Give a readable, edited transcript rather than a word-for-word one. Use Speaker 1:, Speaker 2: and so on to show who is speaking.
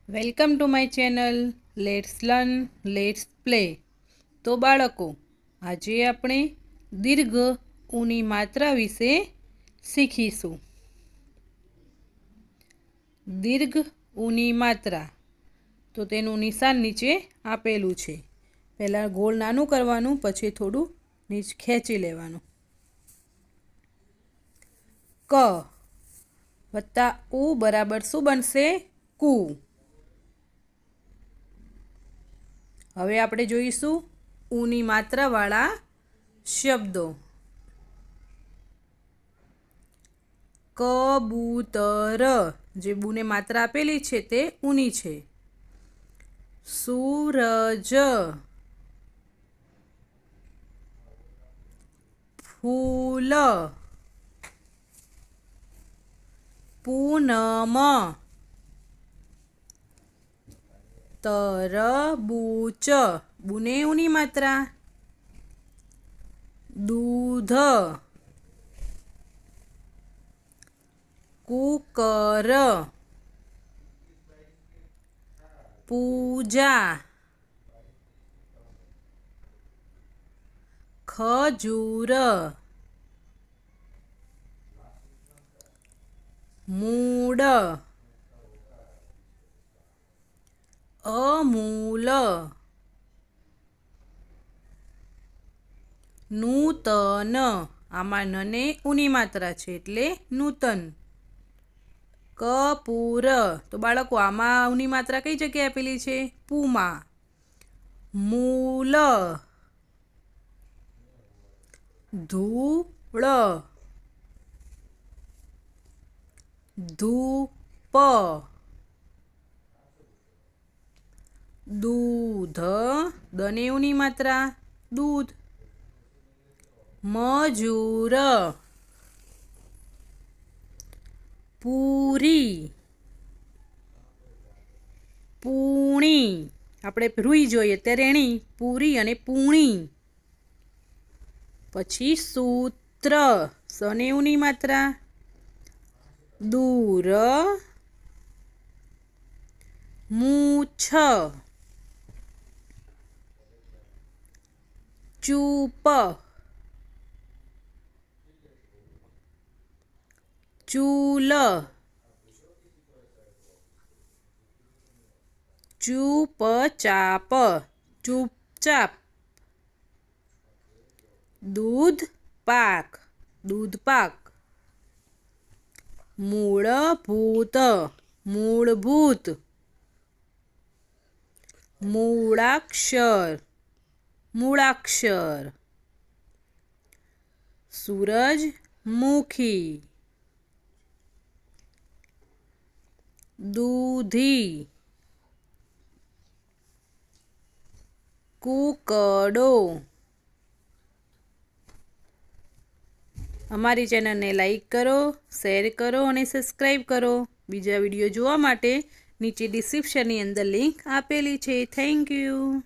Speaker 1: Welcome to my channel let's learn let's play. તો બાળકો, આજે આપણે દીર્ઘ ઉની માત્રા વિશે શીખીશું. દીર્ઘ ઉની માત્રા, તો તેનું નિશાન નીચે આપેલું છે. પહેલાં ગોળ નાનું કરવાનું, પછી થોડું નીચે ખેંચી લેવાનું. ક વત્તા ઉ બરાબર શું બનશે? કુ. હવે આપણે જોઈશું ઉની માત્રાવાળા શબ્દો. કબૂતર, જે બુને માત્રા આપેલી છે તે ઉની છે. સૂરજ, ફૂલ, પૂનમ, તરબૂચ, બુને ઉની માત્રા. દૂધ, કુકર, પૂજા, ખજૂર, મૂળ, અમૂલ, નૂતન, આમાં નને ઉની માત્રા છે એટલે નૂતન. કપૂર, તો બાળકો આમાં ઉની માત્રા કઈ જગ્યાએ આપેલી છે? પુમાં. મૂલ, ધૂળ, ધૂપ, દૂધ, દને ઉની માત્રા દૂધ. મજૂર, પૂરી, પૂણી, આપણે રૂઈ જોઈએ ત્યારે એણી પૂરી અને પૂણી. પછી સૂત્ર, સને ઉની માત્રા દૂર. મૂછ, ચૂપ, ચૂલ, ચૂપચાપ, ચૂપચાપ. દૂધ પાક, દૂધ પાક. મૂળભૂત, મૂળભૂત. મૂળાક્ષર, મૂળાક્ષર. સૂરજમુખી, દૂધી, કૂકડો. અમારી ચેનલને લાઈક કરો, શેર કરો અને સબસ્ક્રાઈબ કરો. બીજા વિડીયો જોવા માટે નીચે ડિસ્ક્રિપ્શનની અંદર લિંક આપેલી છે. Thank you.